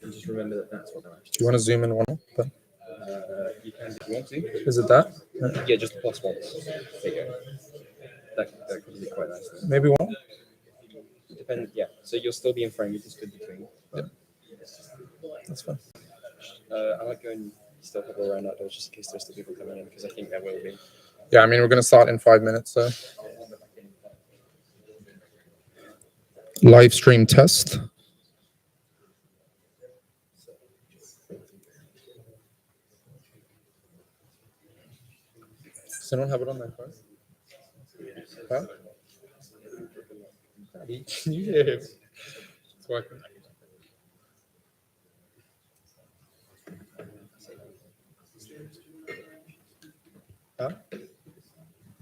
And just remember that that's what they're actually. Do you want to zoom in one? You can if you want to. Is it that? Yeah, just the plus ones. There you go. That could be quite nice. Maybe one? Depends. Yeah. So you'll still be in frame. You just stood between. Yeah. That's fine. I like going still a couple around outdoors just in case there's still people coming in because I think there will be. Yeah, I mean, we're going to start in 5 minutes, so. Live stream test. Does anyone have it on their phone? Huh? Yeah. It's working. Huh?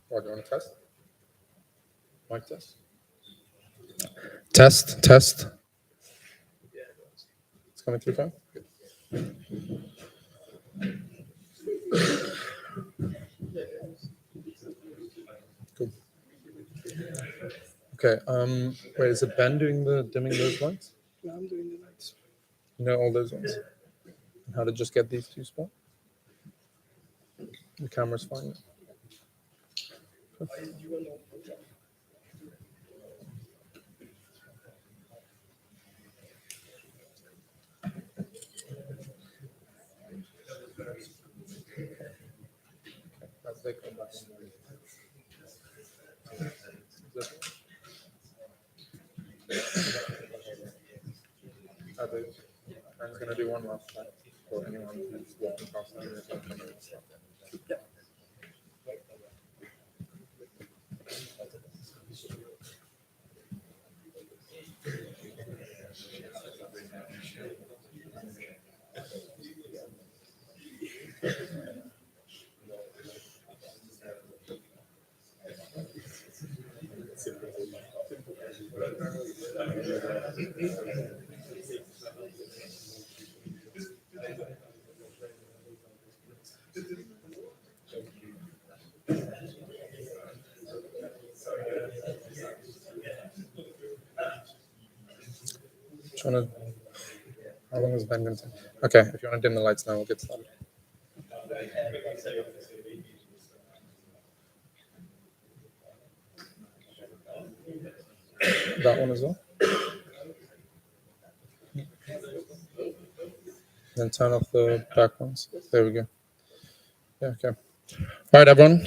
What, do you want to test? Mic test? Test. It's coming through fine? Cool. Okay, wait, is it Ben doing the dimming those lights? No, I'm doing the lights. You know all those ones? And how to just get these two spots? The camera's fine. I'm going to do one last time for anyone who's walking past. Yeah. How long is Ben going to take? Okay, if you want to dim the lights now, we'll get started. That one as well. Then turn off the back ones. There we go. Yeah, okay. All right, everyone.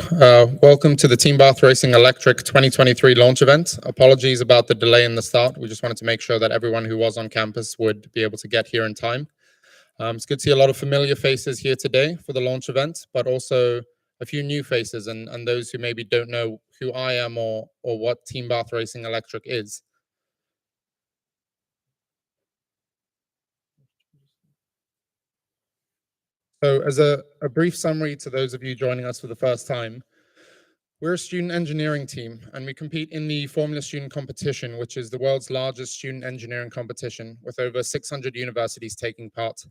Welcome to the Team Bath Racing Electric 2023 launch event. Apologies about the delay in the start. We just wanted to make sure that everyone who was on campus would be able to get here in time. It's good to see a lot of familiar faces here today for the launch event, but also a few new faces and those who maybe don't know who I am or what Team Bath Racing Electric is. So as a brief summary to those of you joining us for the first time, we're a student engineering team and we compete in the Formula Student Competition, which is the world's largest student engineering competition with over 600 universities taking part.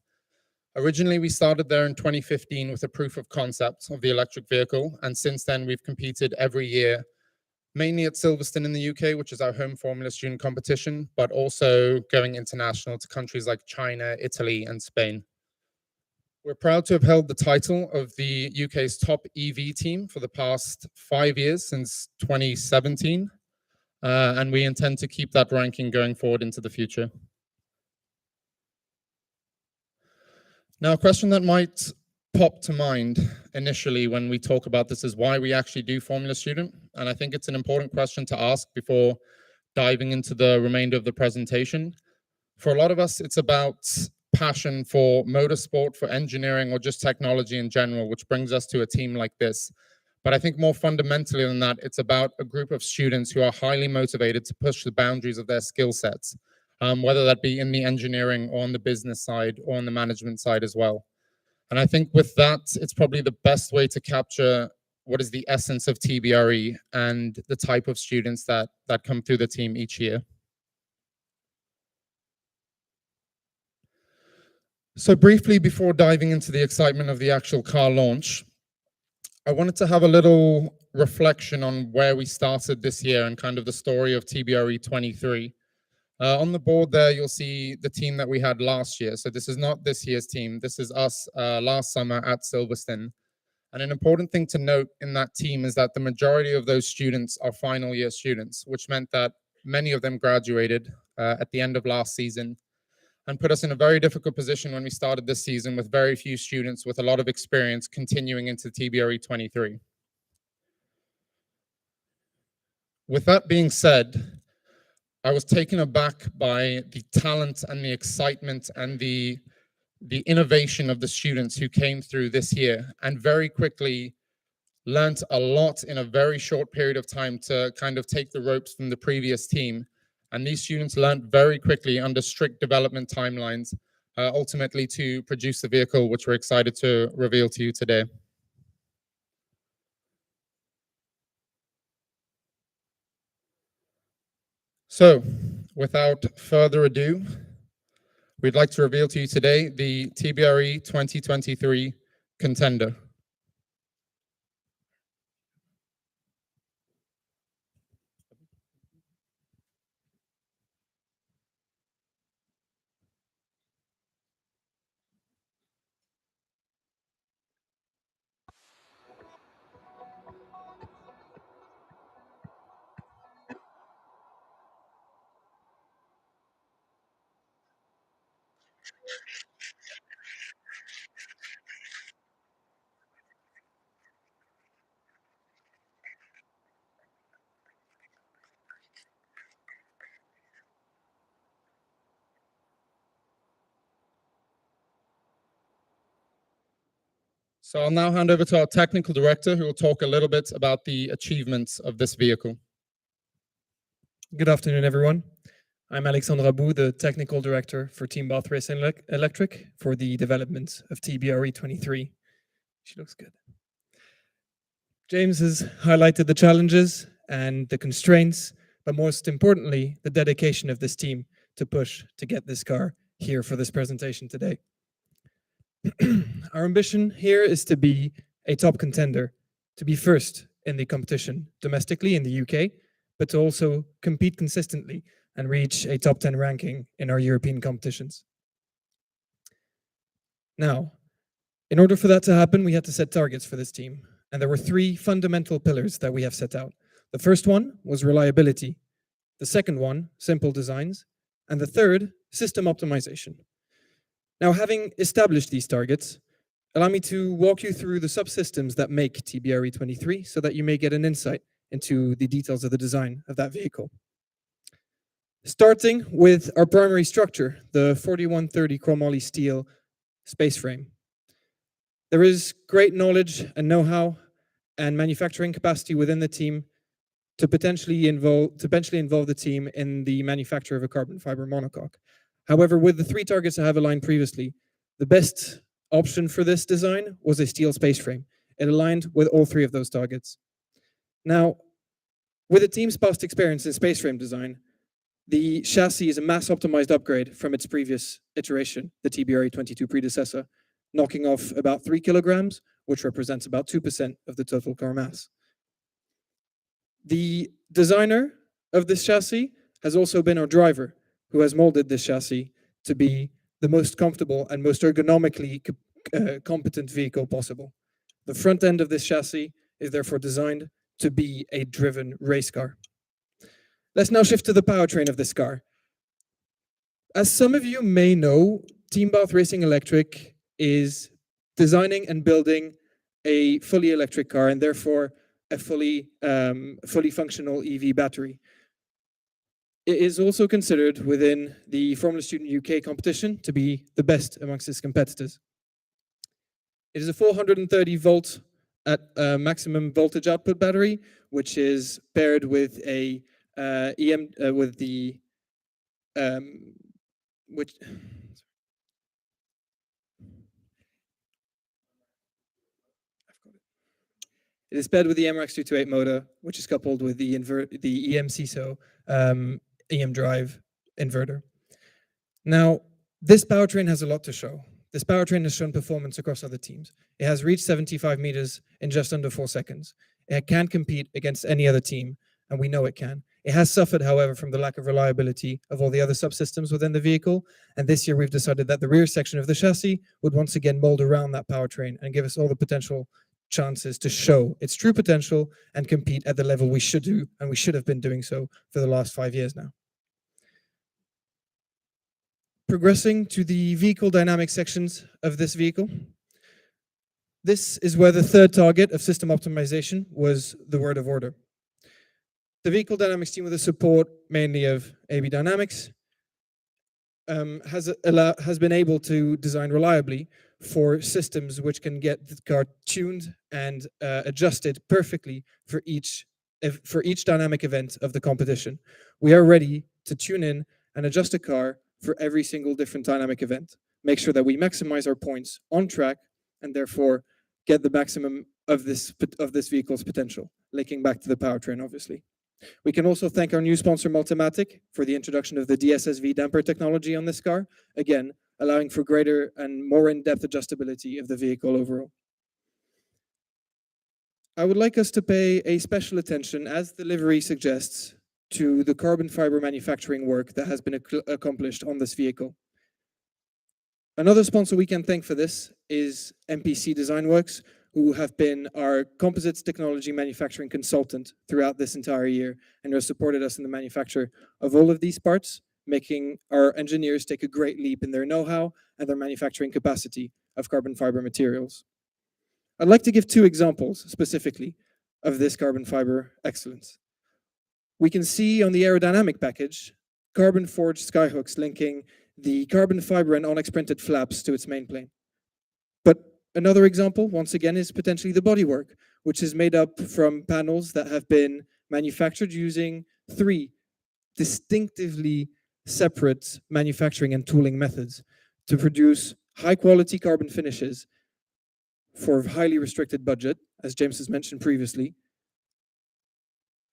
Originally, we started there in 2015 with a proof of concept of the electric vehicle. And since then, we've competed every year, mainly at Silverstone in the UK, which is our home Formula Student competition, but also going international to countries like China, Italy, and Spain. We're proud to have held the title of the UK's top EV team for the past 5 years, since 2017. And we intend to keep that ranking going forward into the future. Now, a question that might pop to mind initially when we talk about this is why we actually do Formula Student. And I think it's an important question to ask before diving into the remainder of the presentation. For a lot of us, it's about passion for motorsport, for engineering, or just technology in general, which brings us to a team like this. But I think more fundamentally than that, it's about a group of students who are highly motivated to push the boundaries of their skill sets. Whether that be in the engineering or on the business side or on the management side as well. And I think with that, it's probably the best way to capture what is the essence of TBRE and the type of students that come through the team each year. So briefly, before diving into the excitement of the actual car launch, I wanted to have a little reflection on where we started this year and kind of the story of TBRE 23. On the board there, you'll see the team that we had last year. So this is not this year's team. This is us last summer at Silverstone. And an important thing to note in that team is that the majority of those students are final year students, which meant that many of them graduated at the end of last season and put us in a very difficult position when we started this season with very few students with a lot of experience continuing into TBRE 23. With that being said, I was taken aback by the talent and the excitement and the innovation of the students who came through this year and very quickly learned a lot in a very short period of time to kind of take the ropes from the previous team. And these students learned very quickly under strict development timelines, ultimately to produce the vehicle, which we're excited to reveal to you today. So, without further ado, we'd like to reveal to you today the TBRE 2023 contender. So I'll now hand over to our technical director, who will talk a little bit about the achievements of this vehicle. Good afternoon, everyone. I'm Alexandre Abou, the technical director for Team Bath Racing Electric for the development of TBRE 23. She looks good. James has highlighted the challenges and the constraints, but most importantly, the dedication of this team to push to get this car here for this presentation today. Our ambition here is to be a top contender, to be first in the competition domestically in the UK, but to also compete consistently and reach a top 10 ranking in our European competitions. Now, in order for that to happen, we had to set targets for this team. And there were three fundamental pillars that we have set out. The first one was reliability. The second one, simple designs. And the third, system optimization. Now, having established these targets, allow me to walk you through the subsystems that make TBRE 23 so that you may get an insight into the details of the design of that vehicle. Starting with our primary structure, the 4130 chromoly steel space frame. There is great knowledge and know-how and manufacturing capacity within the team to potentially involve the team in the manufacture of a carbon fiber monocoque. However, with the three targets I have aligned previously, the best option for this design was a steel space frame. It aligned with all three of those targets. Now, with the team's past experience in space frame design, the chassis is a mass-optimized upgrade from its previous iteration, the TBRE 22 predecessor, knocking off about 3 kilograms, which represents about 2% of the total car mass. The designer of this chassis has also been our driver, who has molded this chassis to be the most comfortable and most ergonomically competent vehicle possible. The front end of this chassis is therefore designed to be a driven race car. Let's now shift to the powertrain of this car. As some of you may know, Team Bath Racing Electric is designing and building a fully electric car and therefore a fully functional EV battery. It is also considered within the Formula Student UK competition to be the best amongst its competitors. It is a 430 volt at maximum voltage output battery, which is paired with a It is paired with the MRX 228 motor, which is coupled with the EM-CISO EM drive inverter. Now, this powertrain has a lot to show. This powertrain has shown performance across other teams. It has reached 75 meters in just under 4 seconds. It can compete against any other team, and we know it can. It has suffered, however, from the lack of reliability of all the other subsystems within the vehicle. And this year we've decided that the rear section of the chassis would once again mold around that powertrain and give us all the potential chances to show its true potential and compete at the level we should do, and we should have been doing so for the last 5 years now. Progressing to the vehicle dynamic sections of this vehicle. This is where the third target of system optimization was the word of order. The vehicle dynamics team, with the support mainly of AB Dynamics, has been able to design reliably for systems which can get the car tuned and adjusted perfectly for each dynamic event of the competition. We are ready to tune in and adjust a car for every single different dynamic event. Make sure that we maximize our points on track and therefore get the maximum of this vehicle's potential, linking back to the powertrain, obviously. We can also thank our new sponsor, Multimatic, for the introduction of the DSSV damper technology on this car, again, allowing for greater and more in-depth adjustability of the vehicle overall. I would like us to pay a special attention, as the livery suggests, to the carbon fiber manufacturing work that has been accomplished on this vehicle. Another sponsor we can thank for this is MPC Design Works, who have been our composites technology manufacturing consultant throughout this entire year and have supported us in the manufacture of all of these parts, making our engineers take a great leap in their know-how and their manufacturing capacity of carbon fiber materials. I'd like to give 2 examples specifically of this carbon fiber excellence. We can see on the aerodynamic package, carbon forged skyhooks linking the carbon fiber and onyx printed flaps to its main plane. But another example, once again, is potentially the bodywork, which is made up from panels that have been manufactured using 3 distinctively separate manufacturing and tooling methods to produce high quality carbon finishes for a highly restricted budget, as James has mentioned previously,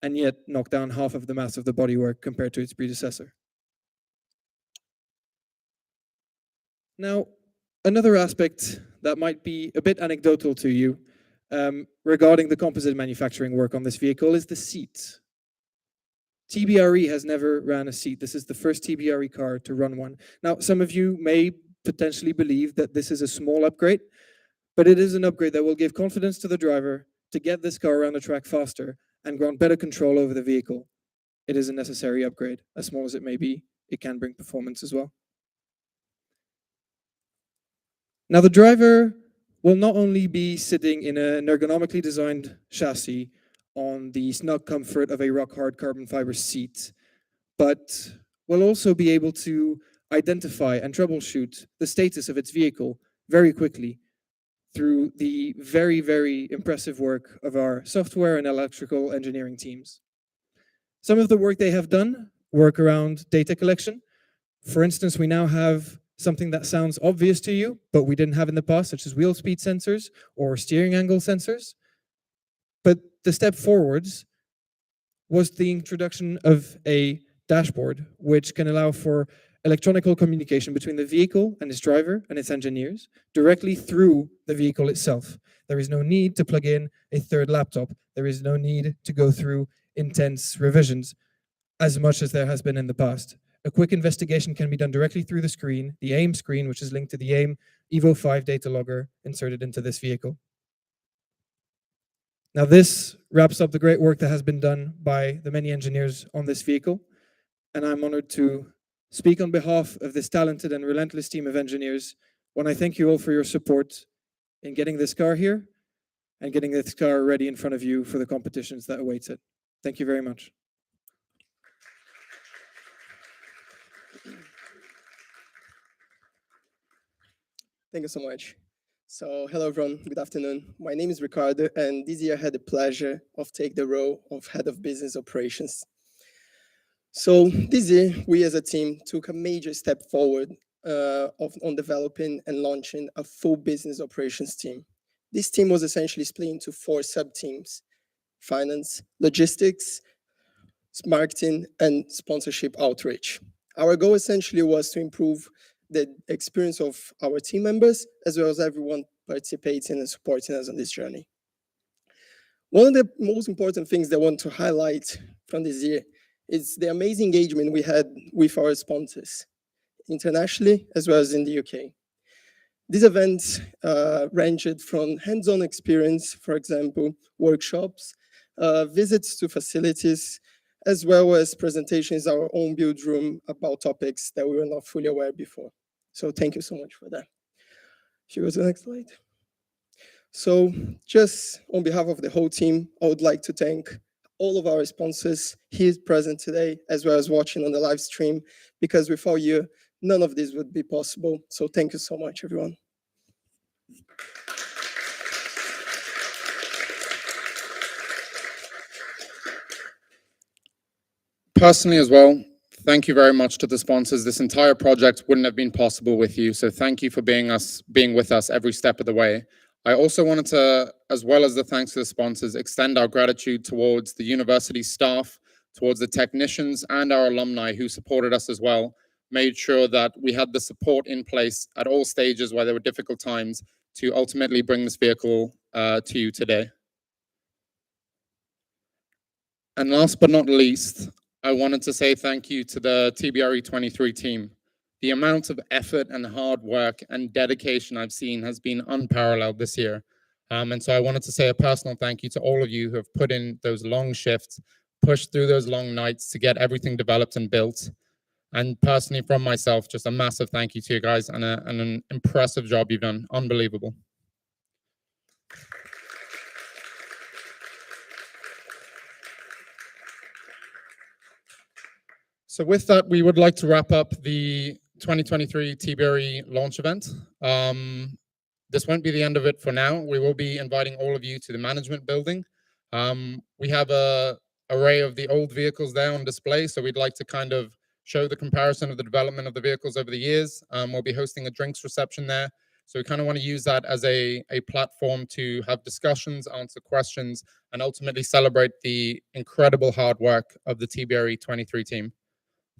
and yet knock down half of the mass of the bodywork compared to its predecessor. Now, another aspect that might be a bit anecdotal to you regarding the composite manufacturing work on this vehicle is the seat. TBRE has never ran a seat. This is the first TBRE car to run one. Now, some of you may potentially believe that this is a small upgrade, but it is an upgrade that will give confidence to the driver to get this car around the track faster and grant better control over the vehicle. It is a necessary upgrade. As small as it may be, it can bring performance as well. Now, the driver will not only be sitting in an ergonomically designed chassis on the snug comfort of a rock-hard carbon fiber seat, but will also be able to identify and troubleshoot the status of its vehicle very quickly through the very, very impressive work of our software and electrical engineering teams. Some of the work they have done work around data collection. For instance, we now have something that sounds obvious to you, but we didn't have in the past, such as wheel speed sensors or steering angle sensors. But the step forwards was the introduction of a dashboard, which can allow for electronic communication between the vehicle and its driver and its engineers directly through the vehicle itself. There is no need to plug in a third laptop. There is no need to go through intense revisions as much as there has been in the past. A quick investigation can be done directly through the screen, the AIM screen, which is linked to the AIM Evo 5 data logger inserted into this vehicle. Now, this wraps up the great work that has been done by the many engineers on this vehicle, and I'm honored to speak on behalf of this talented and relentless team of engineers when I thank you all for your support in getting this car here and getting this car ready in front of you for the competitions that awaits it. Thank you very much. Thank you so much. So hello everyone, good afternoon. My name is Ricardo, and this year I had the pleasure of taking the role of Head of Business Operations. So this year, we as a team took a major step forward on developing and launching a full business operations team. This team was essentially split into 4 sub-teams: finance, logistics, marketing, and sponsorship outreach. Our goal essentially was to improve the experience of our team members, as well as everyone participating and supporting us on this journey. One of the most important things that I want to highlight from this year is the amazing engagement we had with our sponsors, internationally as well as in the UK. These events ranged from hands-on experience, for example, workshops, visits to facilities, as well as presentations in our own build room about topics that we were not fully aware before. So thank you so much for that. If you go to the next slide. So just on behalf of the whole team, I would like to thank all of our sponsors here present today, as well as watching on the live stream, because without you, none of this would be possible. So thank you so much, everyone. Personally as well, thank you very much to the sponsors. This entire project wouldn't have been possible with you, so thank you for being with us every step of the way. I also wanted to, as well as the thanks to the sponsors, extend our gratitude towards the university staff, towards the technicians and our alumni who supported us as well, made sure that we had the support in place at all stages where there were difficult times to ultimately bring this vehicle to you today. And last but not least, I wanted to say thank you to the TBRE 23 team. The amount of effort and hard work and dedication I've seen has been unparalleled this year. And so I wanted to say a personal thank you to all of you who have put in those long shifts, pushed through those long nights to get everything developed and built. And personally from myself, just a massive thank you to you guys and an impressive job you've done. Unbelievable. So with that, we would like to wrap up the 2023 TBRE launch event. This won't be the end of it for now. We will be inviting all of you to the management building. We have an array of the old vehicles there on display, so we'd like to kind of show the comparison of the development of the vehicles over the years. We'll be hosting a drinks reception there. So we kind of want to use that as a platform to have discussions, answer questions, and ultimately celebrate the incredible hard work of the TBRE 23 team.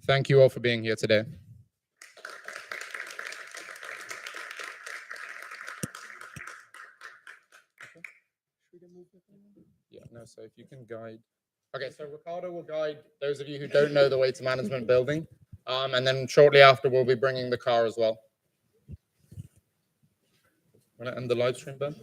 Thank you all for being here today. Yeah, no, so if you can guide. Okay, so Ricardo will guide those of you who don't know the way to management building. And then shortly after, we'll be bringing the car as well. Want to end the live stream, Ben?